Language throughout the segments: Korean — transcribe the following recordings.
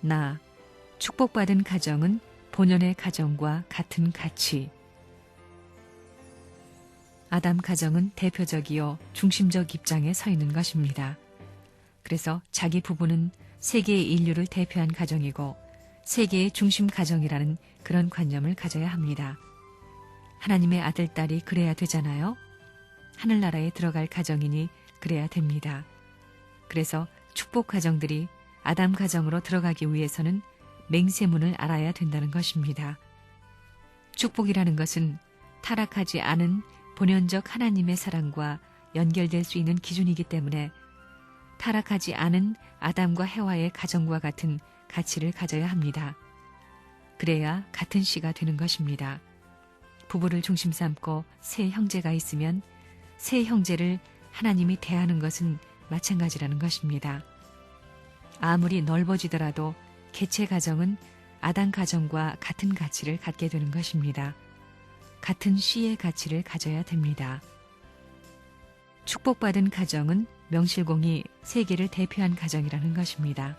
나, 축복받은 가정은 본연의 가정과 같은 가치. 아담 가정은 대표적이요 중심적 입장에 서 있는 것입니다. 그래서 자기 부부는 세계의 인류를 대표한 가정이고 세계의 중심 가정이라는 그런 관념을 가져야 합니다. 하나님의 아들, 딸이 그래야 되잖아요. 하늘나라에 들어갈 가정이니 그래야 됩니다. 그래서 축복 가정들이 아담 가정으로 들어가기 위해서는 맹세문을 알아야 된다는 것입니다. 축복이라는 것은 타락하지 않은 본연적 하나님의 사랑과 연결될 수 있는 기준이기 때문에 타락하지 않은 아담과 해와의 가정과 같은 가치를 가져야 합니다. 그래야 같은 씨가 되는 것입니다. 부부를 중심 삼고 세 형제가 있으면 세 형제를 하나님이 대하는 것은 마찬가지라는 것입니다. 아무리 넓어지더라도 개체 가정은 아담 가정과 같은 가치를 갖게 되는 것입니다. 같은 씨의 가치를 가져야 됩니다. 축복받은 가정은 명실공히 세계를 대표한 가정이라는 것입니다.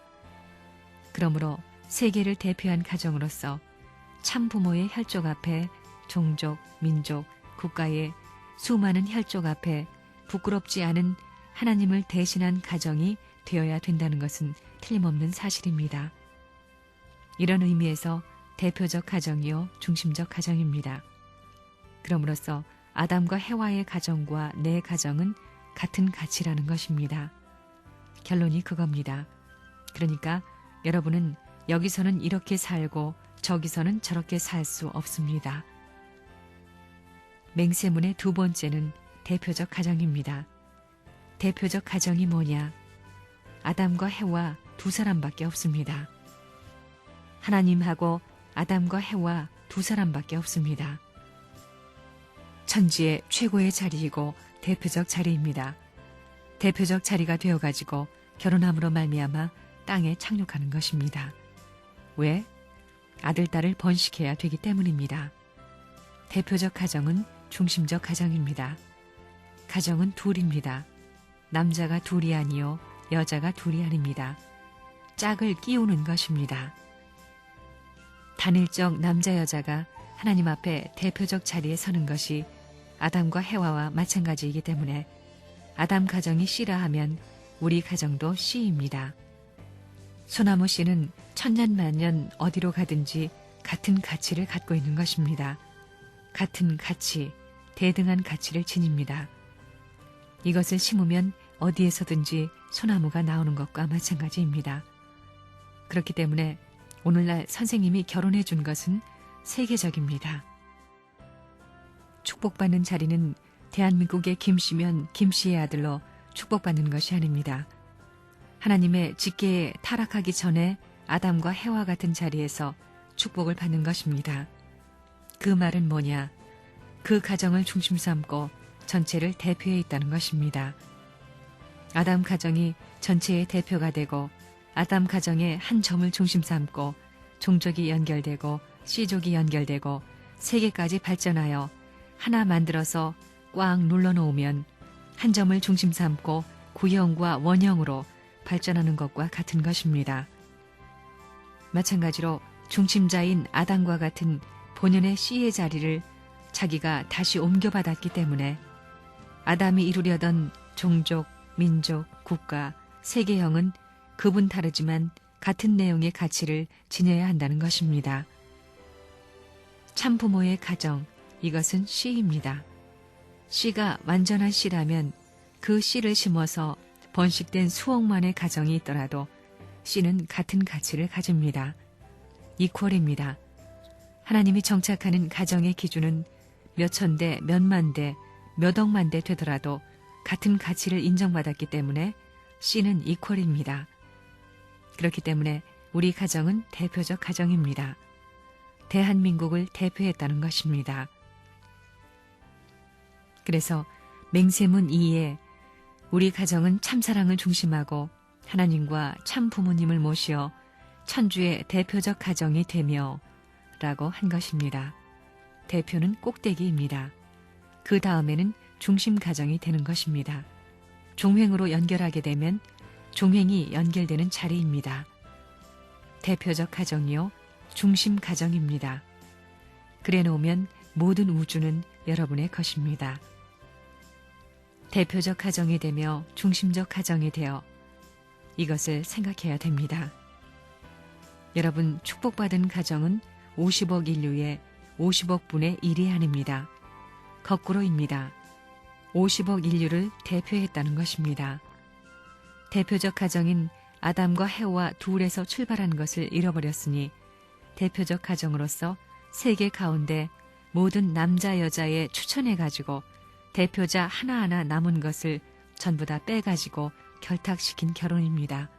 그러므로 세계를 대표한 가정으로서 참 부모의 혈족 앞에 종족, 민족, 국가의 수많은 혈족 앞에 부끄럽지 않은 하나님을 대신한 가정이 되어야 된다는 것은 틀림없는 사실입니다. 이런 의미에서 대표적 가정이요 중심적 가정입니다. 그럼으로써 아담과 해와의 가정과 내 가정은 같은 가치라는 것입니다. 결론이 그겁니다. 그러니까 여러분은 여기서는 이렇게 살고 저기서는 저렇게 살 수 없습니다. 맹세문의 두 번째는 대표적 가정입니다. 대표적 가정이 뭐냐? 아담과 해와 두 사람밖에 없습니다. 하나님하고 아담과 해와 두 사람밖에 없습니다. 천지의 최고의 자리이고 대표적 자리입니다. 대표적 자리가 되어가지고 결혼함으로 말미암아 땅에 착륙하는 것입니다. 왜? 아들, 딸을 번식해야 되기 때문입니다. 대표적 가정은 중심적 가정입니다. 가정은 둘입니다. 남자가 둘이 아니요 여자가 둘이 아닙니다. 짝을 끼우는 것입니다. 단일적 남자 여자가 하나님 앞에 대표적 자리에 서는 것이 아담과 해와와 마찬가지이기 때문에 아담 가정이 씨라 하면 우리 가정도 씨입니다. 소나무 씨는 천년만년 어디로 가든지 같은 가치를 갖고 있는 것입니다. 같은 가치, 대등한 가치를 지닙니다. 이것을 심으면 어디에서든지 소나무가 나오는 것과 마찬가지입니다. 그렇기 때문에 오늘날 선생님이 결혼해 준 것은 세계적입니다. 축복받는 자리는 대한민국의 김씨면 김씨의 아들로 축복받는 것이 아닙니다. 하나님의 직계에 타락하기 전에 아담과 해와 같은 자리에서 축복을 받는 것입니다. 그 말은 뭐냐? 그 가정을 중심 삼고 전체를 대표해 있다는 것입니다. 아담 가정이 전체의 대표가 되고 아담 가정의 한 점을 중심 삼고 종족이 연결되고 씨족이 연결되고 세계까지 발전하여 하나 만들어서 꽉 눌러놓으면 한 점을 중심 삼고 구형과 원형으로 발전하는 것과 같은 것입니다. 마찬가지로 중심자인 아담과 같은 본연의 씨의 자리를 자기가 다시 옮겨받았기 때문에 아담이 이루려던 종족, 민족, 국가, 세계형은 그분 다르지만 같은 내용의 가치를 지녀야 한다는 것입니다. 참 부모의 가정, 이것은 씨입니다. 씨가 완전한 씨라면 그 씨를 심어서 번식된 수억만의 가정이 있더라도 씨는 같은 가치를 가집니다. 이퀄입니다. 하나님이 정착하는 가정의 기준은 몇 천대, 몇만 대, 몇 억만 대 되더라도 같은 가치를 인정받았기 때문에 씨는 이퀄입니다. 그렇기 때문에 우리 가정은 대표적 가정입니다. 대한민국을 대표했다는 것입니다. 그래서 맹세문 2에 우리 가정은 참사랑을 중심하고 하나님과 참 부모님을 모시어 천주의 대표적 가정이 되며 라고 한 것입니다. 대표는 꼭대기입니다. 그 다음에는 중심 가정이 되는 것입니다. 종횡으로 연결하게 되면 종횡이 연결되는 자리입니다. 대표적 가정이요, 중심 가정입니다. 그래 놓으면 모든 우주는 여러분의 것입니다. 대표적 가정이 되며 중심적 가정이 되어 이것을 생각해야 됩니다. 여러분, 축복받은 가정은 50억 인류의 50억 분의 1이 아닙니다. 거꾸로입니다. 50억 인류를 대표했다는 것입니다. 대표적 가정인 아담과 해와 둘에서 출발한 것을 잃어버렸으니 대표적 가정으로서 세계 가운데 모든 남자 여자에 추천해가지고 대표자 하나하나 남은 것을 전부 다 빼가지고 결탁시킨 결혼입니다.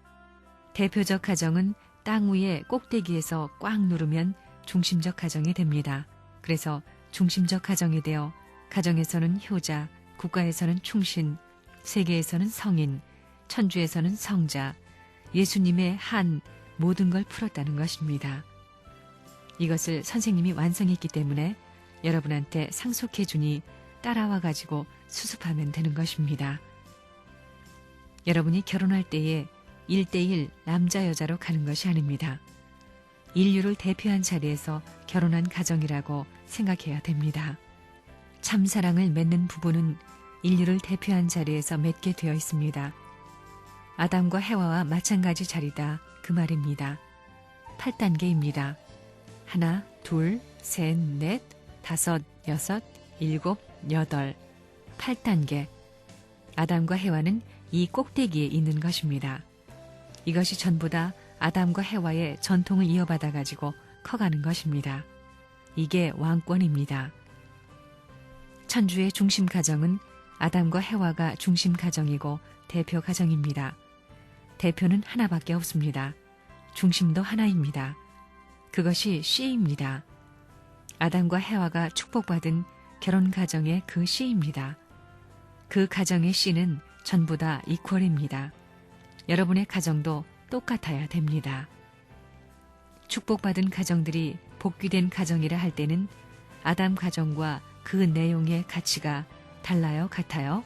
대표적 가정은 땅 위의 꼭대기에서 꽉 누르면 중심적 가정이 됩니다. 그래서 중심적 가정이 되어 가정에서는 효자, 국가에서는 충신, 세계에서는 성인, 천주에서는 성자, 예수님의 한 모든 걸 풀었다는 것입니다. 이것을 선생님이 완성했기 때문에 여러분한테 상속해 주니 따라와 가지고 수습하면 되는 것입니다. 여러분이 결혼할 때에 1대1 남자 여자로 가는 것이 아닙니다. 인류를 대표한 자리에서 결혼한 가정이라고 생각해야 됩니다. 참사랑을 맺는 부부는 인류를 대표한 자리에서 맺게 되어 있습니다. 아담과 해와와 마찬가지 자리다 그 말입니다. 8단계입니다. 하나, 둘, 셋, 넷, 다섯, 여섯, 일곱, 여덟. 8단계. 아담과 해와는 이 꼭대기에 있는 것입니다. 이것이 전부 다 아담과 해와의 전통을 이어받아 가지고 커가는 것입니다. 이게 왕권입니다. 천주의 중심 가정은 아담과 해와가 중심 가정이고 대표 가정입니다. 대표는 하나밖에 없습니다. 중심도 하나입니다. 그것이 씨입니다. 아담과 해와가 축복받은 결혼 가정의 그 씨입니다. 그 가정의 씨는 전부 다 이퀄입니다. 여러분의 가정도 똑같아야 됩니다. 축복받은 가정들이 복귀된 가정이라 할 때는 아담 가정과 그 내용의 가치가 달라요, 같아요?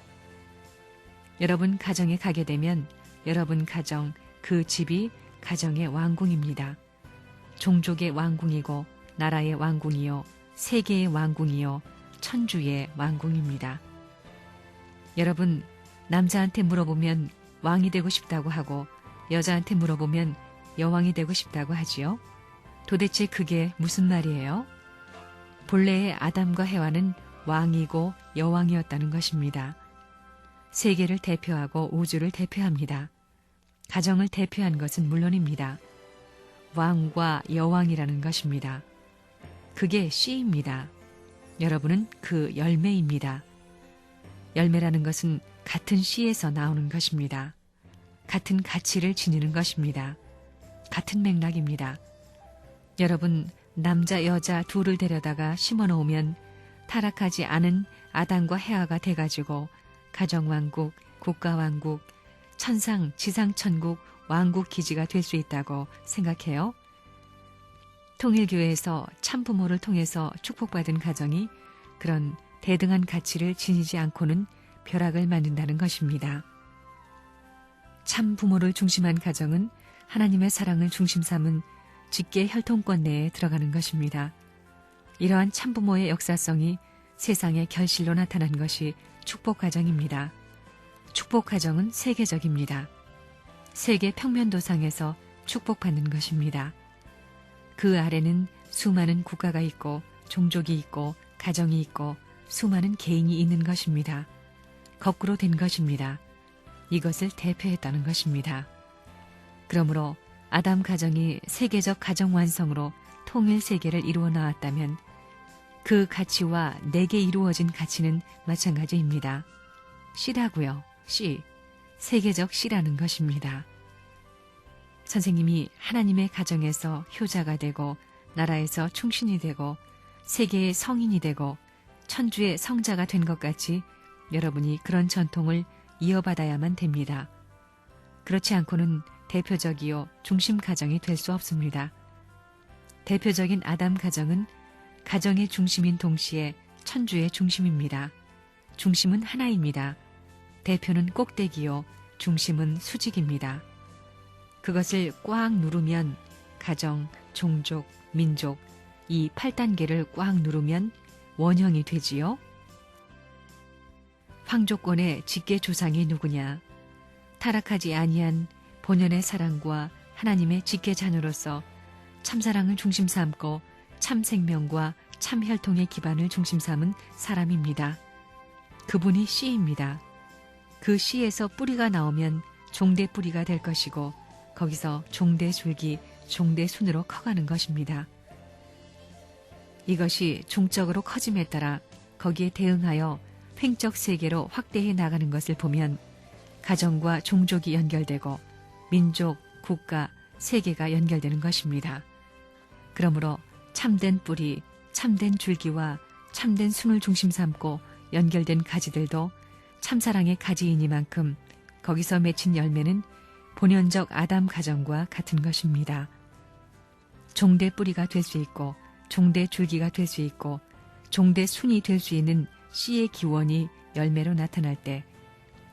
여러분 가정에 가게 되면 여러분 가정, 그 집이 가정의 왕궁입니다. 종족의 왕궁이고 나라의 왕궁이요, 세계의 왕궁이요, 천주의 왕궁입니다. 여러분, 남자한테 물어보면 왕이 되고 싶다고 하고 여자한테 물어보면 여왕이 되고 싶다고 하지요? 도대체 그게 무슨 말이에요? 본래의 아담과 해와는 왕이고 여왕이었다는 것입니다. 세계를 대표하고 우주를 대표합니다. 가정을 대표한 것은 물론입니다. 왕과 여왕이라는 것입니다. 그게 씨입니다. 여러분은 그 열매입니다. 열매라는 것은 같은 씨에서 나오는 것입니다. 같은 가치를 지니는 것입니다. 같은 맥락입니다. 여러분, 남자, 여자 둘을 데려다가 심어놓으면 타락하지 않은 아담과 해와가 돼가지고 가정왕국, 국가왕국, 천상, 지상천국, 왕국 기지가 될 수 있다고 생각해요? 통일교회에서 참부모를 통해서 축복받은 가정이 그런 대등한 가치를 지니지 않고는 벼락을 맞는다는 것입니다. 참부모를 중심한 가정은 하나님의 사랑을 중심 삼은 직계 혈통권 내에 들어가는 것입니다. 이러한 참부모의 역사성이 세상의 결실로 나타난 것이 축복가정입니다. 축복가정은 세계적입니다. 세계 평면도상에서 축복받는 것입니다. 그 아래는 수많은 국가가 있고 종족이 있고 가정이 있고 수많은 개인이 있는 것입니다. 거꾸로 된 것입니다. 이것을 대표했다는 것입니다. 그러므로 아담 가정이 세계적 가정 완성으로 통일 세계를 이루어 나왔다면 그 가치와 내게 이루어진 가치는 마찬가지입니다. 씨라고요. 씨. 세계적 씨라는 것입니다. 선생님이 하나님의 가정에서 효자가 되고 나라에서 충신이 되고 세계의 성인이 되고 천주의 성자가 된 것 같이 여러분이 그런 전통을 이어받아야만 됩니다. 그렇지 않고는 대표적이요 중심 가정이 될 수 없습니다. 대표적인 아담 가정은 가정의 중심인 동시에 천주의 중심입니다. 중심은 하나입니다. 대표는 꼭대기요, 중심은 수직입니다. 그것을 꽉 누르면 가정, 종족, 민족 이 8단계를 꽉 누르면 원형이 되지요. 황족권의 직계 조상이 누구냐? 타락하지 아니한 본연의 사랑과 하나님의 직계 자녀로서 참사랑을 중심 삼고 참생명과 참혈통의 기반을 중심 삼은 사람입니다. 그분이 씨입니다. 그 씨에서 뿌리가 나오면 종대 뿌리가 될 것이고 거기서 종대 줄기, 종대 순으로 커가는 것입니다. 이것이 종적으로 커짐에 따라 거기에 대응하여 횡적 세계로 확대해 나가는 것을 보면 가정과 종족이 연결되고 민족, 국가, 세계가 연결되는 것입니다. 그러므로 참된 뿌리, 참된 줄기와 참된 순을 중심 삼고 연결된 가지들도 참사랑의 가지이니만큼 거기서 맺힌 열매는 본연적 아담 가정과 같은 것입니다. 종대 뿌리가 될 수 있고 종대 줄기가 될 수 있고 종대 순이 될 수 있는 씨의 기원이 열매로 나타날 때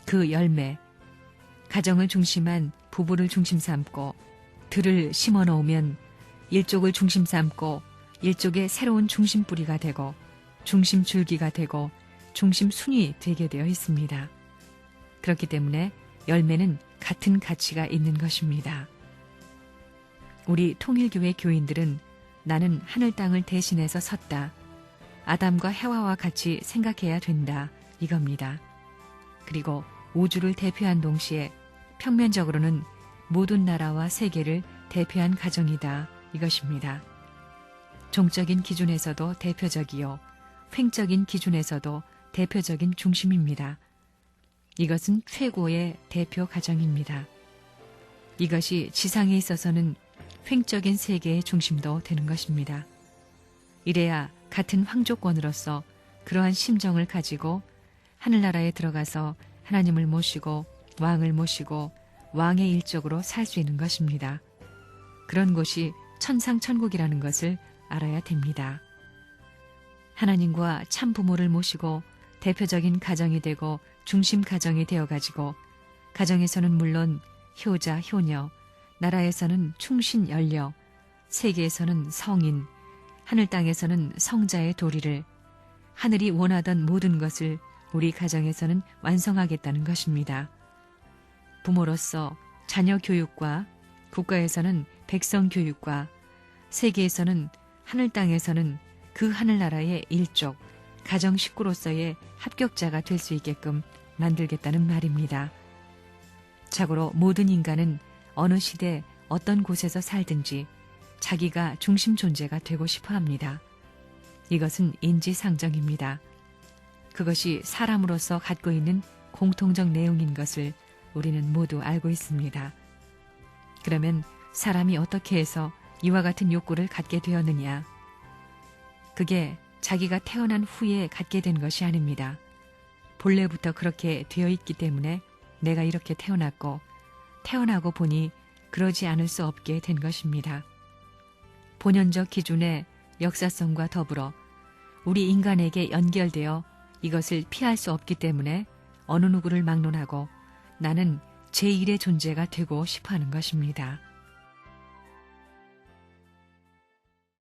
그 열매, 가정을 중심한 부부를 중심 삼고 들을 심어 놓으면 일족을 중심 삼고 일족의 새로운 중심 뿌리가 되고 중심 줄기가 되고 중심 순이 되게 되어 있습니다. 그렇기 때문에 열매는 같은 가치가 있는 것입니다. 우리 통일교회 교인들은 나는 하늘 땅을 대신해서 섰다. 아담과 해와와 같이 생각해야 된다. 이겁니다. 그리고 우주를 대표한 동시에 평면적으로는 모든 나라와 세계를 대표한 가정이다. 이것입니다. 종적인 기준에서도 대표적이요. 횡적인 기준에서도 대표적인 중심입니다. 이것은 최고의 대표 가정입니다. 이것이 지상에 있어서는 횡적인 세계의 중심도 되는 것입니다. 이래야 같은 황족권으로서 그러한 심정을 가지고 하늘나라에 들어가서 하나님을 모시고 왕을 모시고 왕의 일족으로 살 수 있는 것입니다. 그런 곳이 천상천국이라는 것을 알아야 됩니다. 하나님과 참 부모를 모시고 대표적인 가정이 되고 중심 가정이 되어가지고 가정에서는 물론 효자, 효녀, 나라에서는 충신, 연려, 세계에서는 성인, 하늘 땅에서는 성자의 도리를 하늘이 원하던 모든 것을 우리 가정에서는 완성하겠다는 것입니다. 부모로서 자녀 교육과 국가에서는 백성 교육과 세계에서는 하늘 땅에서는 그 하늘나라의 일족, 가정 식구로서의 합격자가 될 수 있게끔 만들겠다는 말입니다. 자고로 모든 인간은 어느 시대 어떤 곳에서 살든지 자기가 중심 존재가 되고 싶어 합니다. 이것은 인지상정입니다. 그것이 사람으로서 갖고 있는 공통적 내용인 것을 우리는 모두 알고 있습니다. 그러면 사람이 어떻게 해서 이와 같은 욕구를 갖게 되었느냐? 그게 자기가 태어난 후에 갖게 된 것이 아닙니다. 본래부터 그렇게 되어 있기 때문에 내가 이렇게 태어났고 태어나고 보니 그러지 않을 수 없게 된 것입니다. 본연적 기준의 역사성과 더불어 우리 인간에게 연결되어 이것을 피할 수 없기 때문에 어느 누구를 막론하고 나는 제1의 존재가 되고 싶어하는 것입니다.